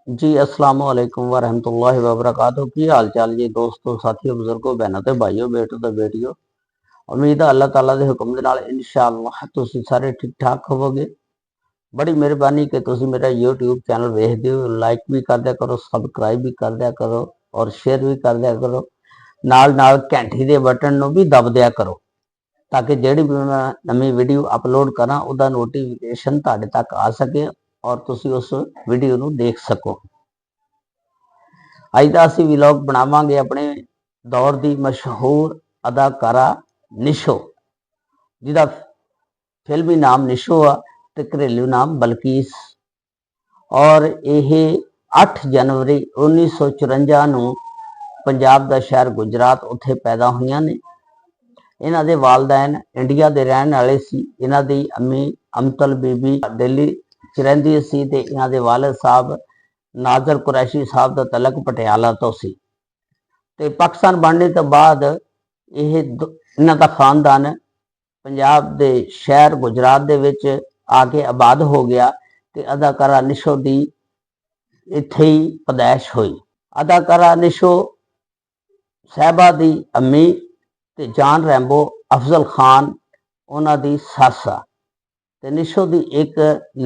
जी अस्सलाम वालेकुम वरहमतुल्लाहि वबरकातुहू। की हाल चाल जी दोस्तों, साथियों, बुजुर्गों, भैनों ते भाइयों, बेटों ते बेटियों। उम्मीद है अल्लाह ताला दे हुक्म दे नाल इंशाअल्लाह तुसीं सारे ठीक ठाक होवोगे। बड़ी मेहरबानी कि तुसीं मेरा यूट्यूब चैनल वेखदे हो। लाइक भी कर दिया करो, सबसक्राइब भी कर दिया करो और शेयर भी कर दिया करो। नाल नाल घंटी दे बटन नूं भी दब दिया करो ताकि जिहड़ी भी मैं नवीं वीडियो अपलोड करां उहदा नोटिफिकेशन तुहाडे तक आ सके और तुसीं उस वीडियो नूं देख सको। अज का असी व्लॉग बनावांगे अपने दौर की मशहूर अदाकारा निशो, जिहदा फिल्मी नाम निशो आ ते घरेलू नाम बलकीस। और यह 8 जनवरी 1954 नूं पंजाब का शहर गुजरात उत्थे पैदा हुई ने। इन्हां दे वालदैन इंडिया के रहने वाले सी। इन्हां दी अम्मी अमतल बीबी दिल्ली च रहिंदी सी ते इन्हां दे वालिद साहब नाजर कुरैशी साहब का तलक पटियाला तो सी। ते पाकिस्तान बनने तो बाद यह इन्हां दा खानदान पंजाब के शहर गुजरात दे विच आके आबाद हो गया ते अदाकारा निशो दी इत्थे ही पैदाइश हुई। अदाकारा निशो साहिबा दी अम्मी ते जान रैंबो अफजल खान उन्हां दी सੱਸ आ ते निशो दी एक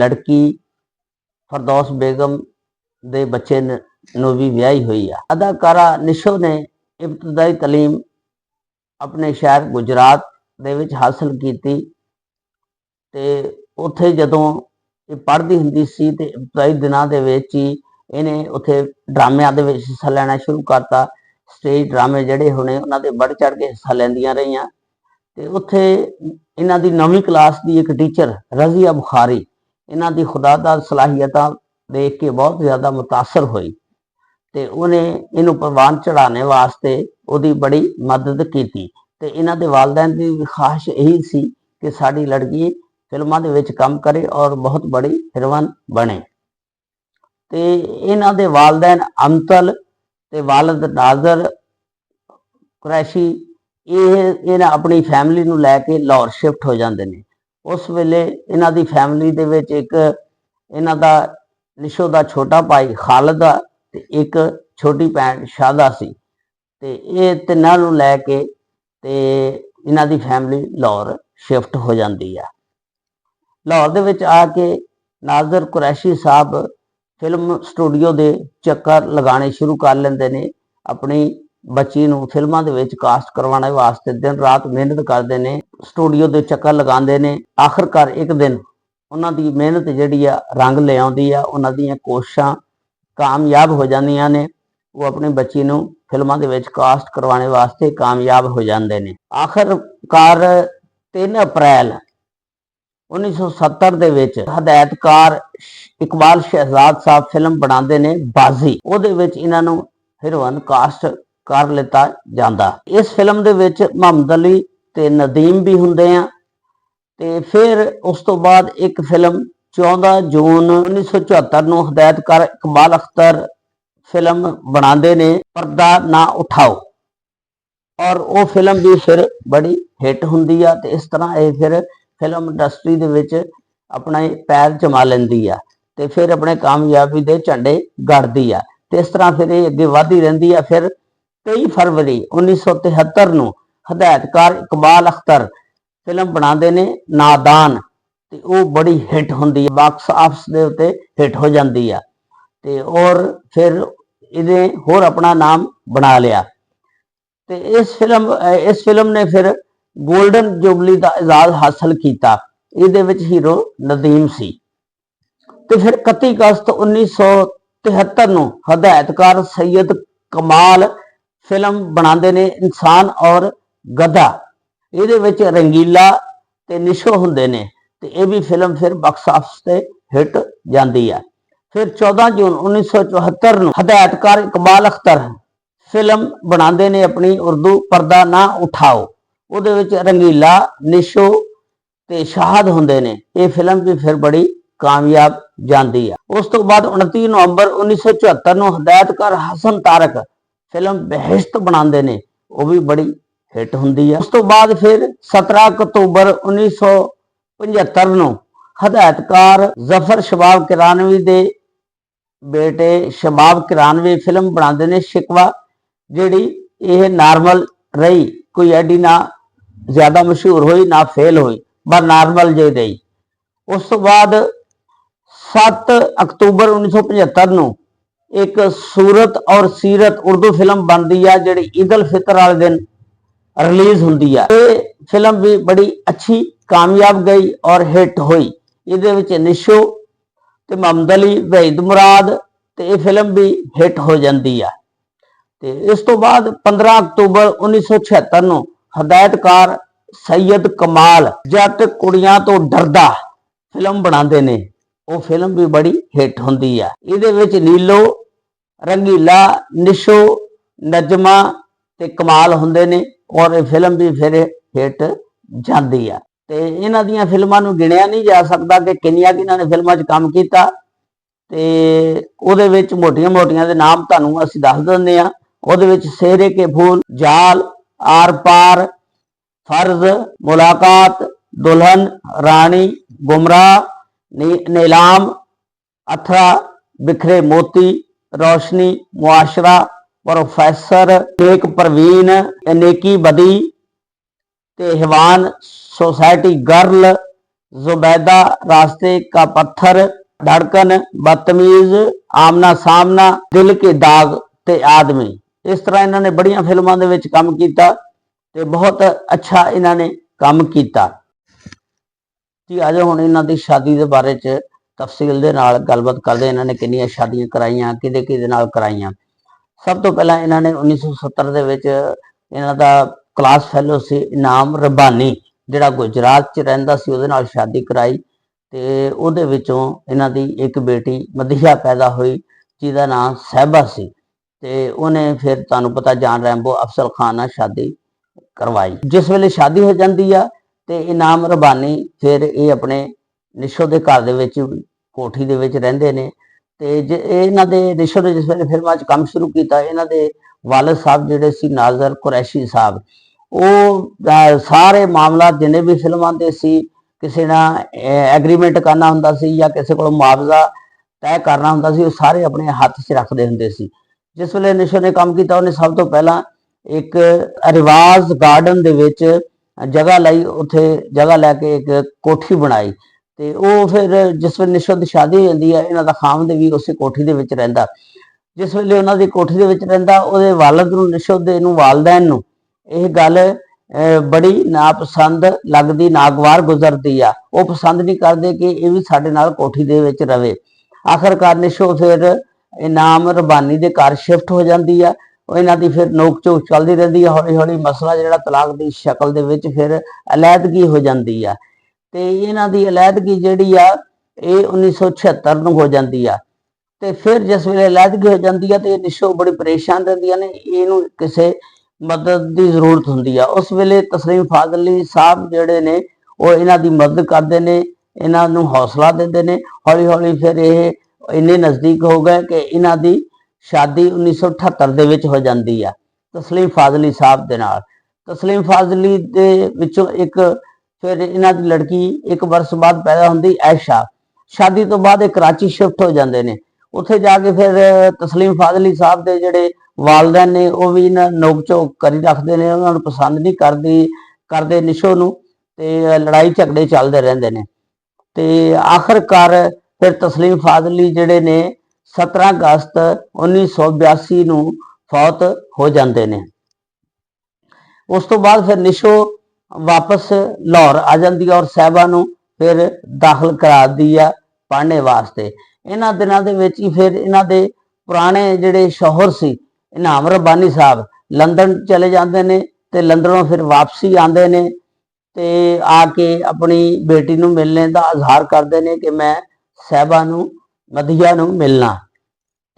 लड़की फरदौस बेगम दे बच्चे नूं भी विआही हुई आ। अदाकारा निशो ने इब्तदाई तलीम अपने शहर गुजरात दे विच हासिल की ते उत्थे जदों ये पढ़दी हुंदी सी ते इब्तदाई दिनां दे विच ही इन्हें उत्थे ड्रामिਆਂ दे विच हिस्सा लेना शुरू करता। स्टेज ड्रामे जिहड़े होने उन्हां दे बढ़ चढ़ के हिस्सा लैंदियां रहियां ते उत्थे इन्हां दी 9वीं क्लास की एक टीचर रज़िया बुखारी इन्हां दी खुदादाद सलाहियतां देख के बहुत ज़्यादा मुतासर हुई ते उन्हें इनू परवान चढ़ाने वास्ते उहदी बड़ी मदद की ते इन्हां दे वालदैन की ख्वाहिश यही सी कि साडी लड़की फिल्मां दे विच काम करे और बहुत बड़ी हीरोइन बने। ते इन्हां दे वालदैन अमतल ते वालिद नाजर कुरैशी इन्हां अपनी फैमिली नूं लैके लाहौर शिफ्ट हो जाते हैं। उस वेले इन्हां दी फैमिली दे विच एक इन्हां दा निशो दा छोटा भाई खालिद आ ते एक छोटी भैन शादा सी ते ये तिन्हां नूं लैके ते इन्हां दी फैमिली लाहौर शिफ्ट हो जाती है। लाहौर दे विच आके नाजर कुरैशी साहब फिल्म स्टूडियो के चक्कर लगाने शुरू कर लेंदे ने। अपनी बच्ची नूं फिल्मां दे विच कास्ट करवाने वास्ते दिन रात मेहनत करते हैं, स्टूडियो के चक्कर लगाते हैं। आखिरकार एक दिन उन्हां दी मेहनत जिहड़ी आ रंग ले आउंदी आ, उन्हां दीयां कोशिशां कामयाब हो जांदियां ने। वो अपनी बच्ची नूं फिल्मां दे विच कास्ट करवाने वास्ते कामयाब हो जाते हैं। आखिरकार 3 अप्रैल 1970 ਦੇ ਵਿੱਚ ਹਦਾਇਤਕਾਰ ਇਕਬਾਲ ਸ਼ਹਿਜ਼ਾਦ ਸਾਹਿਬ ਫਿਲਮ ਬਣਾਉਂਦੇ ਨੇ ਬਾਜ਼ੀ। ਉਹਦੇ ਵਿੱਚ ਇਹਨਾਂ ਨੂੰ ਹੀਰੋਇਨ ਕਾਸਟ ਕਰ ਲਿੱਤਾ ਜਾਂਦਾ। ਇਸ ਫਿਲਮ ਦੇ ਵਿੱਚ ਮੁਹੰਮਦ ਅਲੀ ਤੇ ਨਦੀਮ ਵੀ ਹੁੰਦੇ ਆ ਤੇ ਫਿਰ ਉਸ ਤੋਂ ਬਾਅਦ ਇੱਕ ਫਿਲਮ 14 ਜੂਨ 1974 ਨੂੰ ਹਦਾਇਤਕਾਰ ਇਕਬਾਲ ਅਖਤਰ ਫਿਲਮ ਬਣਾਉਂਦੇ ਨੇ ਪਰਦਾ ਨਾ ਉਠਾਓ और वो फिल्म भी फिर बड़ी हिट हुंदी आ ते इस तरह ये फिर फिल्म इंडस्ट्री दे विच अपने पैर जमा लैंदी आ ते फिर अपने कामयाबी दे झंडे गढ़दी आ ते इस तरह फिर ये अगे वधदी रहिंदी आ। फिर 23 फरवरी 1973 नूं हदायतकार इकबाल अख्तर फिल्म बनाते ने नादान ते वो बड़ी हिट हुंदी आ, बाक्स ऑफिस दे उत्ते हिट हो जाती आ ते और फिर इहने होर अपना नाम बना लिया। ते इस फिल्म ने फिर गोल्डन जुबली का एजाज हासिल किया। इहदे विच हीरो नदीम सी ते फिर 31 अगस्त 1973 नूं हदायतकार सैयद कमाल फिल्म बनाते ने इंसान और गधा। इहदे विच रंगीला ते निशो हुंदे ने ते यह भी फिल्म फिर बॉक्स ऑफिस ते हिट जाती है। फिर 14 जून 1974 नूं हदायतकार इकबाल अख्तर फिल्म बनाते ने अपनी उर्दू पर्दा ना उठाओ। उहदे विच रंगीला निशो ते शाहद हुंदे ने। ये फिल्म भी फिर बड़ी कामयाब जाती है। उस तो बाद 29 नवंबर 1974 नूं हदायतकार हसन तारक फिल्म बहिश्त बनाते ने, वो भी बड़ी हिट हुंदी है। उस तो बाद फिर 17 अक्तूबर 1975 नूं हदायतकार जफर शबाब किरानवी दे बेटे शबाब किरानवी फिल्म बनाते ने शिकवा, जिहड़ी ये नार्मल रही, कोई एडी ना ज़्यादा मशहूर हुई ना फेल हुई, बस नार्मल जे रही। उस तो बाद 7 अक्तूबर 1975 ਨੂੰ एक सूरत और सीरत उर्दू फिल्म बनती है, जिहड़ी ईद उल फितर वाले दिन रिलीज होंदी है। ये फिल्म भी बड़ी अच्छी कामयाब गई और हिट हुई। ये निशो ते मोहम्मद अली, वहीद मुराद, ते ये फिल्म भी हिट हो जाती है। ते इस तो बाद 15 अक्तूबर 1976 ਨੂੰ हदायतकार सैयद कमाल जट कुड़ियां तो डरदा फिल्म बनाते ने, वो फिल्म भी बड़ी हिट होंदी है। ये नीलो, रंगीला, निशो, नजमा ते कमाल होंदे ने और ये फिल्म भी फिर हिट जाती है। ते इन्हां दीयां फिल्मां नूं गिणिया नहीं जा सकता कि किन्नियां इन्हां ने फिल्मां 'च काम कीता। ते उहदे विच मोटियां मोटियां दे नाम तुहानूं असीं दस दिंदे हां। उहदे विच सेहरे के फूल, जाल, आर पार, फर्ज, मुलाकात, दुल्हन, रानी, गुमराह, नीलाम, अथरा, बिखरे मोती, रोशनी, मुआशरा, प्रोफेसर, एक परवीन, नेकी बदी, तेहवान, सोसाइटी गर्ल, जुबैदा, रास्ते का पत्थर, धड़कन, बदतमीज, आमना सामना, दिल के दाग ते आदमी। इस तरह इन्होंने बड़िया फिल्मों के विच काम किया ते बहुत अच्छा इन्होंने काम किया जी। आज हुण इन्हां दी शादी के बारे च तफसील दे नाल गलबात करदे, इन्होंने कितनियां शादियां कराइयां, किहदे किहदे नाल कराइयां। सब तो पहला इन्होंने 1970 दे विच इन्हां दा क्लास फैलो सी इनाम रब्बानी, जिहड़ा गुजरात च रहिंदा सी, उहदे नाल शादी कराई ते उहदे विचों इन्हां दी एक बेटी मदीहा पैदा हुई, जिहदा नाम साहिबा सी। ते उन्हें फिर तुहानूं पता जान रैंबो अफसल खान नाल शादी करवाई। जिस वेले शादी हो जाती है तो इनाम रब्बानी फिर ये अपने निशो के घर दे विच कोठी दे विच रहिंदे ने। ते जे इन्हां दे निशो ने जिस वेले फिल्मां 'च काम शुरू किया, इन्हां दे वालिद साहब जिहड़े सी नाज़र कुरैशी साहब, वो सारे मामला जिन्ने भी फिल्मां दे सी, किसी ना एग्रीमेंट करना हुंदा सी या किसी को मुआवजा तय करना हुंदा सी, वो सारे अपने हत्थ 'च रखते हुंदे सी। जिस वेले निशो ने काम किया, उन्हें सब तो पहला एक रिवाज गार्डन दे विच जगह लाई, उत्थे जगह लैके एक कोठी बनाई। ते वो फिर जिस वेले निशो की शादी हो जाती है, इन्हां दा खामद भी उस कोठी दे विच रहिंदा। जिस वेले उन्हां दी कोठी दे विच रहिंदा, उहदे वालिद नूं, निशो दे नूं, वालदैन नूं यह गल बड़ी नापसंद लगदी, नागवार गुजरती आ। वो पसंद नहीं करते कि ये भी साडे नाल कोठी दे विच रवे। आखिरकार निशो फिर इनाम रब्बानी दे घर शिफ्ट हो जाती है। इन्हां दी फिर नोक झोक चलती रहती है। हौली हौली मसला जिहड़ा तलाक की शक्ल दे विच फिर अलैदगी हो जाती है। ते इन्हां दी अलैदगी जिहड़ी आ ये 1976 ਨੂੰ हो जाती है। तो फिर जिस वेले अलैदगी हो जाती है तो निशो बड़ी परेशान रहंदियां ने, इहनूं किसी मदद की जरूरत होंदी है। उस वेले तसलीम फाजली साहब जिहड़े ने वो इन्हां दी मदद करते हैं, इन्हां नूं हौसला देंदे ने। हौली हौली फिर ये इन्ने नज़दीक हो गए कि इन्हां दी शादी 1978 दे विच हो जाती है तसलीम फाजली साहब दे नाल। तसलीम फाजली दे विचों एक फिर इन्हां दी लड़की एक वर्ष बाद पैदा होंदी, ऐशा। शादी तो बाद कराची शिफ्ट हो जाते हैं। उत्थे जाके फिर तसलीम फाजली साहब के जिहड़े वालदैन ने वो भी इन्हां नोक झोक करी रखते हैं, उन्होंने पसंद नहीं करते निशो नूं, ते लड़ाई झगड़े चलते रहंदे ने। ते आखिरकार फिर तसलीम फाजली जिहड़े ने 17 अगस्त 1982 ਨੂੰ फौत हो जाते हैं। उस तो बाद फिर निशो वापस लाहौर आ जाती है और साहिबा नूं फिर दाखिल करा दी है पढ़ने वास्ते। इन्हां दिनां दे विच ही फिर इन्हां दे पुराने जिहड़े शौहर सी इनाम रब्बानी साहब लंदन चले जाते हैं ते लंदनों फिर वापसी आते हैं ते आके अपनी बेटी नूं मिलने का इजहार करते हैं कि मैं साहिबा नूं, मदीहा नूं मिलना।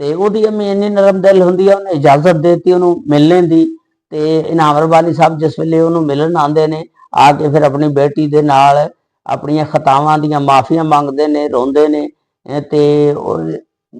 ते उहदी अम्मी इन्नी नरम दिल हुंदी है, उन्हें इजाजत देती उन्होंने मिलने की। ते इनाम रब्बानी साहब जिस वेले उन्होंने मिलन आते हैं, आके फिर अपनी बेटी दे नाल अपनी खतावां दीयां माफियां मंगते हैं, रोंदे ने। ते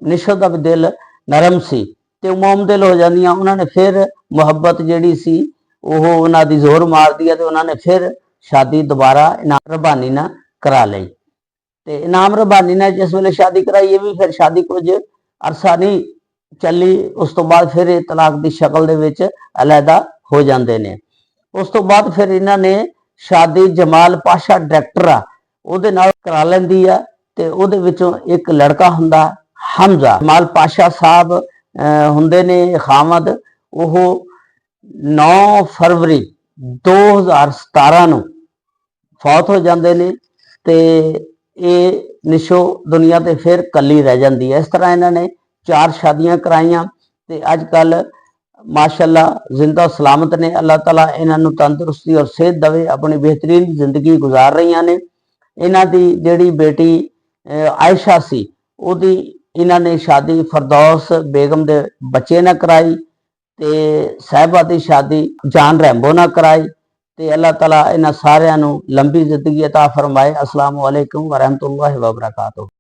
निशो का भी दिल नरम सी ते मोम दिल हो जांदियां। उन्होंने फिर मुहब्बत जिहड़ी सी वो उन्हां दी जोर मारदी है, तो उन्होंने फिर शादी दोबारा इनाम रब्बानी नाल करा लई। ते इनाम रब्बानी ने जिस वेले शादी कराई, ये भी फिर शादी कुछ ਅਰਸਾ ਨਹੀਂ ਚੱਲੀ, ਉਸ ਤੋਂ ਬਾਅਦ ਫਿਰ ਇਹ ਤਲਾਕ ਦੀ ਸ਼ਕਲ ਦੇ ਵਿੱਚ ਅਲੱਗਾ ਹੋ ਜਾਂਦੇ ਨੇ। ਉਸ ਤੋਂ ਬਾਅਦ ਫਿਰ ਇਹਨਾਂ ਨੇ ਸ਼ਾਦੀ ਜਮਾਲ ਪਾਸ਼ਾ ਡਾਇਰੈਕਟਰ ਆ ਉਹਦੇ ਨਾਲ ਕਰਾ ਲੈਂਦੀ ਆ, ਤੇ ਉਹਦੇ ਵਿੱਚੋਂ ਇੱਕ ਲੜਕਾ ਹੁੰਦਾ ਹਮਜ਼ਾ। ਜਮਾਲ ਪਾਸ਼ਾ ਸਾਹਿਬ ਹੁੰਦੇ ਨੇ ਖਾਮਦ, ਉਹ 9 ਫਰਵਰੀ 2017 ਨੂੰ ਫੌਤ ਹੋ ਜਾਂਦੇ ਨੇ, ਤੇ ਇਹ ਨਿਸ਼ੋ ਦੁਨੀਆ ਤੇ ਫਿਰ ਕੱਲੀ ਰਹਿ ਜਾਂਦੀ ਹੈ। ਇਸ ਤਰ੍ਹਾਂ ਇਹਨਾਂ ਨੇ 4 ਸ਼ਾਦੀਆਂ ਕਰਾਈਆਂ, ਤੇ ਅੱਜ ਕੱਲ माशाअल्लाह जिंदा सलामत ने। अल्लाह ताला इन्हों तंदुरुस्ती और सेहत दवे, अपनी बेहतरीन जिंदगी गुजार रही ने। इन्हों की जिहड़ी बेटी आयशा सी उहदी इन्होंने शादी फरदौस बेगम दे बच्चे ना कराई, ते साहिबा की शादी जान रैंबो ना कराई। ते अल्लाह ताला इन्हां सारियां नूं लंबी जिंदगी अता फरमाए। अस्सलामु अलैकुम वरहमतुल्लाहि वबरकातुहू।